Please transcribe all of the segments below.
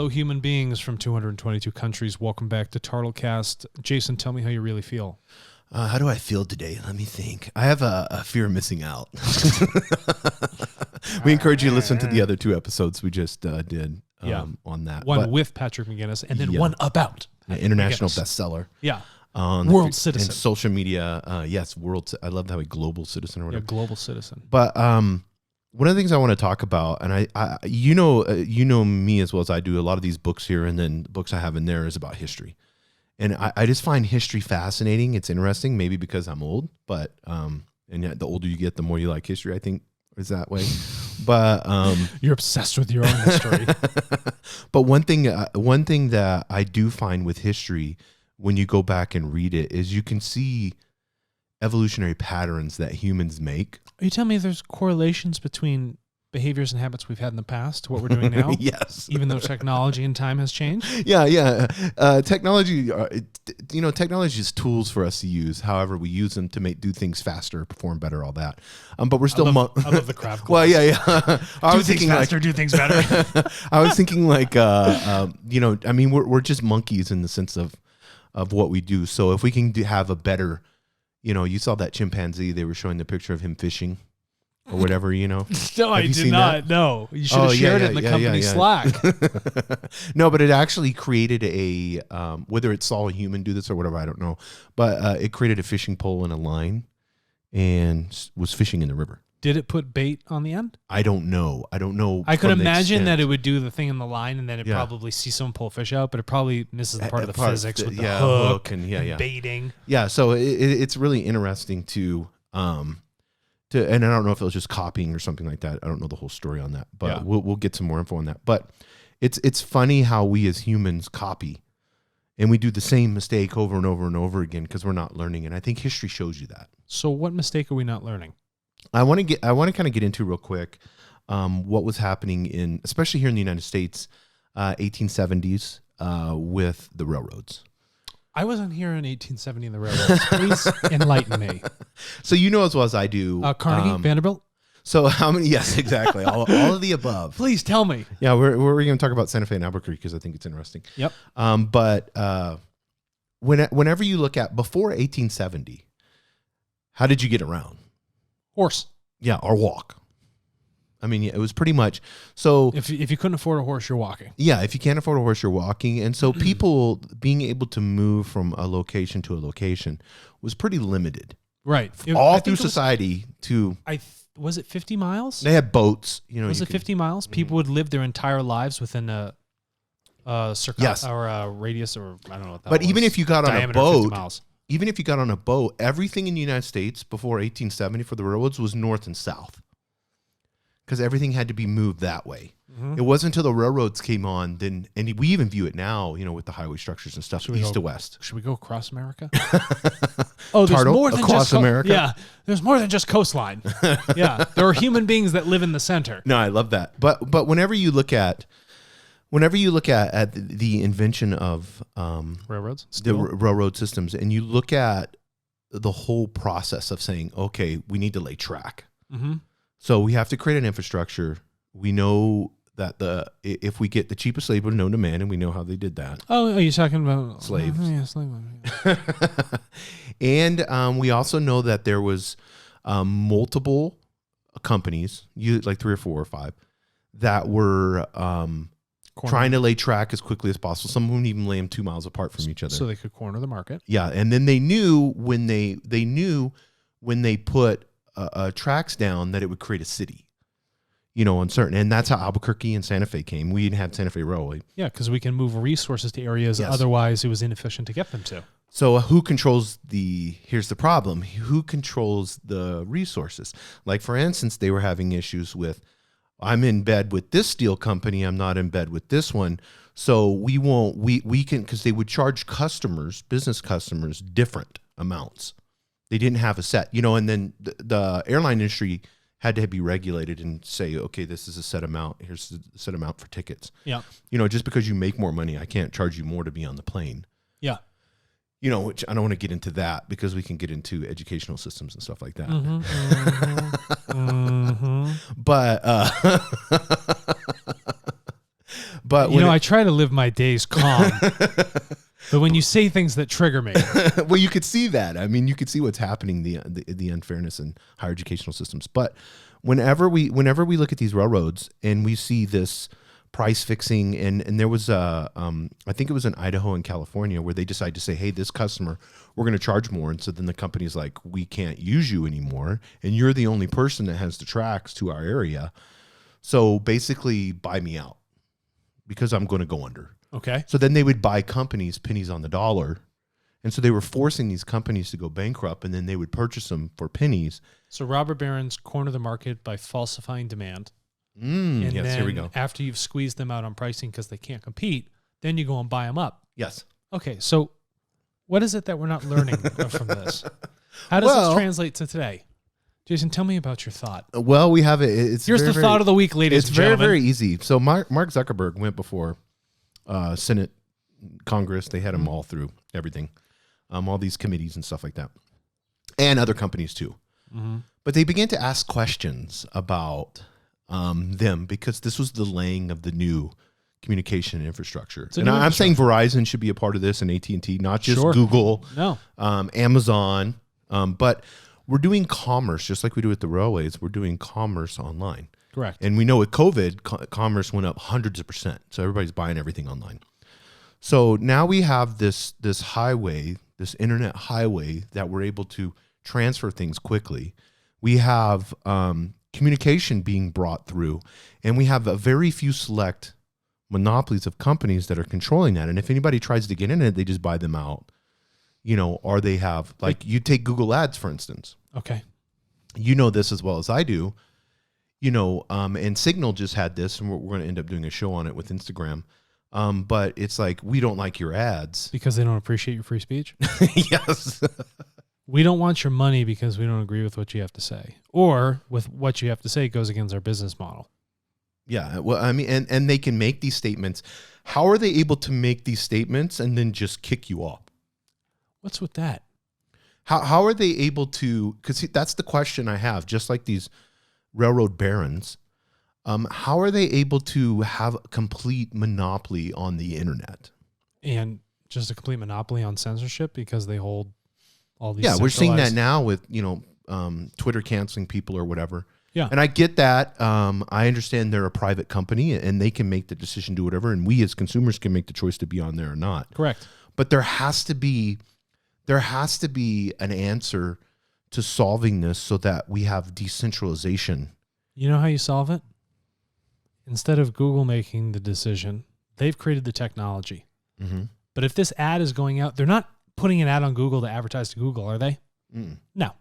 Hello, human beings from 222 countries. Welcome back to TARTLEcast. Jason, tell me how you really feel. How do I feel today? Let me think. I have a fear of missing out. We encourage you to listen to the other 2 episodes we just did on that. One with Patrick McGinnis and then one about international bestseller. Yeah. World citizen. And social media. Yes, world. I love how a global citizen or whatever. Yeah, global citizen. But one of the things I want to talk about, and you know me as well as I do, a lot of these books here and then the books I have in there is about history. And I just find history fascinating. It's interesting, maybe because I'm old, but and yet the older you get, the more you like history, I think is that way. But you're obsessed with your own history. But one thing that I do find with history, when you go back and read it, is you can see evolutionary patterns that humans make. Are you telling me there's correlations between behaviors and habits we've had in the past to what we're doing now? Yes. Even though technology and time has changed? Yeah. Technology, technology is tools for us to use. However, we use them to do things faster, perform better, all that. But we're still... I love the craft class. Well, yeah. Do things faster, do things better. I was thinking we're just monkeys in the sense of what we do. So if we can have a better, you saw that chimpanzee, they were showing the picture of him fishing. Or whatever, No, I did not. No, you should have shared it in the company Slack. No, but it actually created whether it saw a human do this or whatever, I don't know. But it created a fishing pole and a line and was fishing in the river. Did it put bait on the end? I don't know. I could imagine that it would do the thing in the line and then it probably see someone pull a fish out, but it probably misses the part of the physics with the hook and baiting. Yeah, so it's really interesting to... and I don't know if it was just copying or something like that. I don't know the whole story on that, but we'll get some more info on that. But it's funny how we as humans copy, and we do the same mistake over and over and over again because we're not learning. And I think history shows you that. So what mistake are we not learning? I want to kind of get into real quick what was happening especially here in the United States, 1870s with the railroads. I wasn't here in 1870 in the railroads. Please enlighten me. So as well as I do. Carnegie, Vanderbilt? So how many? Yes, exactly. all of the above. Please tell me. Yeah, we're going to talk about Santa Fe and Albuquerque because I think it's interesting. Yep. But whenever you look at before 1870, how did you get around? Horse. Yeah, or walk. I mean, it was pretty much so. If you couldn't afford a horse, you're walking. Yeah, if you can't afford a horse, you're walking. And so people being able to move from a location to a location was pretty limited. Right. All through society was it 50 miles? They had boats. Was it 50 miles? People would live their entire lives within a or a radius, or I don't know what that was. But even if you got on a boat, everything in the United States before 1870 for the railroads was north and south. Because everything had to be moved that way. Mm-hmm. It wasn't until the railroads came on, and we even view it now, with the highway structures and stuff, east to west. Should we go across America? There's more than across just America. Yeah, there's more than just coastline. Yeah, there are human beings that live in the center. No, I love that. But whenever you look at the invention of railroads, the railroad systems, and you look at the whole process of saying, okay, we need to lay track. Mm-hmm. So we have to create an infrastructure. We know that if we get the cheapest labor known to man, and we know how they did that. Oh, are you talking about slaves? Yeah, slaves. And we also know that there was multiple companies, like 3 or 4 or 5, that were trying to lay track as quickly as possible. Some of them even lay them 2 miles apart from each other, so they could corner the market. Yeah, and then they knew when they put tracks down that it would create a city, uncertain. And that's how Albuquerque and Santa Fe came. We didn't have Santa Fe Railway. Yeah, because we can move resources to areas otherwise it was inefficient to get them to. So who controls here's the problem. Who controls the resources? Like, for instance, they were having issues with, I'm in bed with this steel company, I'm not in bed with this one. So we can, because they would charge business customers, different amounts. They didn't have a set, and then the airline industry had to be regulated and say, okay, this is a set amount. Here's the set amount for tickets. Yeah. Just because you make more money, I can't charge you more to be on the plane. Yeah. Which I don't want to get into that because we can get into educational systems and stuff like that. Mm-hmm, mm-hmm, mm-hmm. But I try to live my days calm. But when you say things that trigger me, well, you could see that. I mean, you could see what's happening, the unfairness in higher educational systems. But whenever we look at these railroads and we see this price fixing, and there was I think it was in Idaho and California where they decided to say, hey, this customer, we're going to charge more. And so then the company's like, we can't use you anymore. And you're the only person that has the tracks to our area. So basically buy me out because I'm going to go under. Okay. So then they would buy companies pennies on the dollar. And so they were forcing these companies to go bankrupt, and then they would purchase them for pennies. So robber barons corner the market by falsifying demand. Yes, then here we go. After you've squeezed them out on pricing because they can't compete, then you go and buy them up. Yes. Okay, so what is it that we're not learning from this? How does this translate to today? Jason, tell me about your thought. Well, we have it. Here's the thought of the week, ladies and gentlemen. It's very, very easy. So Mark Zuckerberg went before Senate, Congress. They had him all through everything, all these committees and stuff like that, and other companies too. Mm-hmm. But they began to ask questions about them because this was the laying of the new communication infrastructure. And I'm saying Verizon should be a part of this, and AT&T, not just Google, Amazon, but we're doing commerce just like we do with the railways. We're doing commerce online. Correct. And we know with COVID, commerce went up hundreds of %. So everybody's buying everything online. So now we have this highway, this internet highway that we're able to transfer things quickly. We have communication being brought through, and we have a very few select monopolies of companies that are controlling that. And if anybody tries to get in it, they just buy them out. Or they have, like, you take Google Ads, for instance. Okay. You know this as well as I do. And Signal just had this, and we're going to end up doing a show on it with Instagram. But it's like, we don't like your ads. Because they don't appreciate your free speech? Yes. We don't want your money because we don't agree with what you have to say. Or with what you have to say goes against our business model. Yeah. Well, I mean, and they can make these statements. How are they able to make these statements and then just kick you off? What's with that? How are they able to, because that's the question I have, just like these railroad barons. How are they able to have a complete monopoly on the internet? And just a complete monopoly on censorship because they hold all these. Yeah, we're seeing that now with, Twitter canceling people or whatever. Yeah. And I get that. I understand they're a private company and they can make the decision, do whatever. And we as consumers can make the choice to be on there or not. Correct. But there has to be an answer to solving this so that we have decentralization. You know how you solve it? Instead of Google making the decision, they've created the technology. Mm-hmm. But if this ad is going out, they're not putting an ad on Google to advertise to Google, are they? No.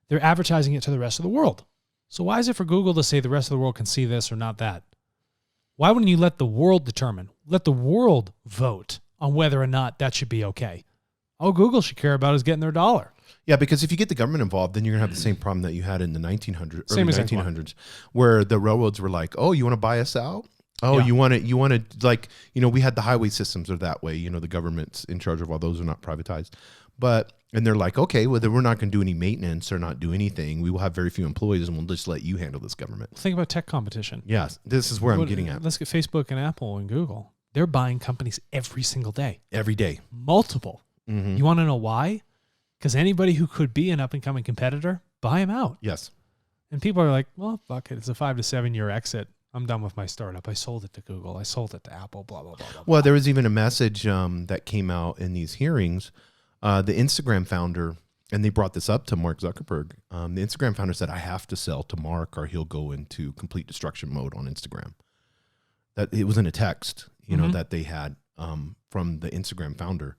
They're advertising it to the rest of the world. So why is it for Google to say the rest of the world can see this or not that? Why wouldn't you let the world determine? Let the world vote on whether or not that should be okay. All Google should care about is getting their dollar. Yeah, because if you get the government involved, then you're going to have the same problem that you had in the 1900s, Same early 1900s, where the railroads were like, oh, you want to buy us out? Oh, yeah. you want to like, we had the highway systems are that way. The government's in charge of all those are not privatized. And they're like, okay, well, then we're not going to do any maintenance or not do anything. We will have very few employees and we'll just let you handle this government. Think about tech competition. Yes, this is where I'm getting at. Let's get Facebook and Apple and Google. They're buying companies every single day. Every day. Multiple. Mm-hmm. You want to know why? Because anybody who could be an up-and-coming competitor, buy them out. Yes. And people are like, well, fuck it. It's a 5 to 7 year exit. I'm done with my startup. I sold it to Google. I sold it to Apple, blah, blah, blah, blah. Well, there was even a message that came out in these hearings. The Instagram founder, and they brought this up to Mark Zuckerberg. The Instagram founder said, I have to sell to Mark or he'll go into complete destruction mode on Instagram. That it was in a text, that they had from the Instagram founder.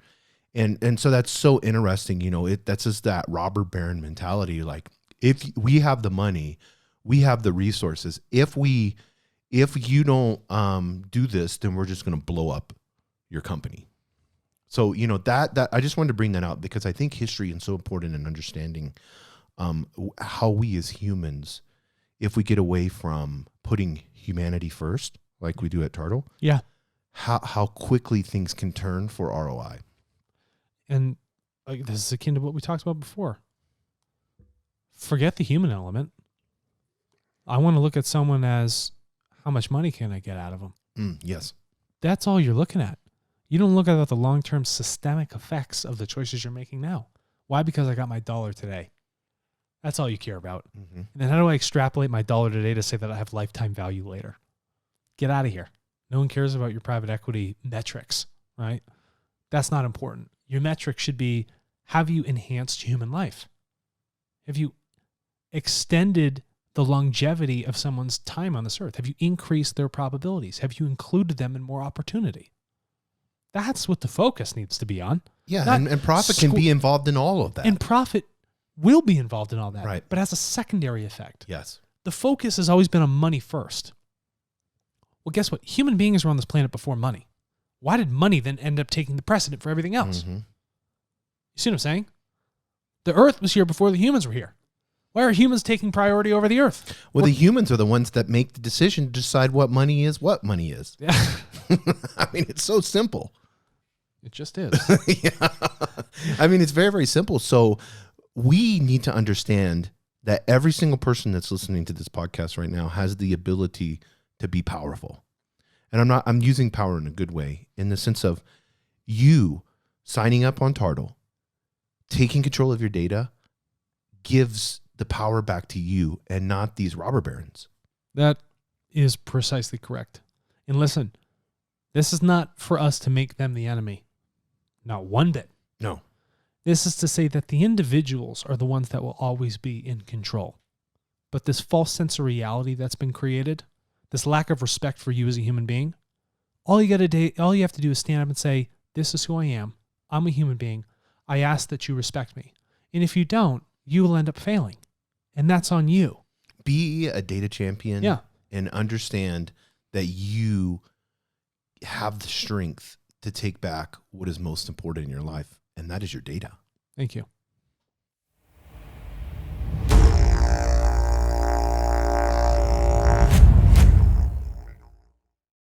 And so that's so interesting. That's just that robber baron mentality. Like, if we have the money, we have the resources. If you don't do this, then we're just going to blow up your company. So, that I just wanted to bring that out because I think history is so important in understanding how we as humans, if we get away from putting humanity first, like we do at TARTLE, yeah, how quickly things can turn for ROI. And this is akin to what we talked about before. Forget the human element. I want to look at someone as how much money can I get out of them? Yes. That's all you're looking at. You don't look at the long-term systemic effects of the choices you're making now. Why? Because I got my dollar today. That's all you care about. Mm-hmm. And then how do I extrapolate my dollar today to say that I have lifetime value later? Get out of here. No one cares about your private equity metrics, right? That's not important. Your metric should be, have you enhanced human life? Have you extended the longevity of someone's time on this earth? Have you increased their probabilities? Have you included them in more opportunity? That's what the focus needs to be on. Yeah, and profit can be involved in all of that. And profit will be involved in all that, right? But as a secondary effect. Yes. The focus has always been on money first. Well, guess what? Human beings were on this planet before money. Why did money then end up taking the precedent for everything else? Mm-hmm. You see what I'm saying? The earth was here before the humans were here. Why are humans taking priority over the earth? Well, the humans are the ones that make the decision to decide what money is. Yeah. I mean, it's so simple. It just is. Yeah. I mean, it's very, very simple. So we need to understand that every single person that's listening to this podcast right now has the ability to be powerful. And I'm using power in a good way, in the sense of you signing up on TARTLE, taking control of your data, gives the power back to you and not these robber barons. That is precisely correct. And listen, this is not for us to make them the enemy. Not one bit. No. This is to say that the individuals are the ones that will always be in control. But this false sense of reality that's been created, this lack of respect for you as a human being, all you have to do is stand up and say, this is who I am. I'm a human being. I ask that you respect me. And if you don't, you will end up failing. And that's on you. Be a data champion. Yeah. And understand that you have the strength to take back what is most important in your life, and that is your data. Thank you.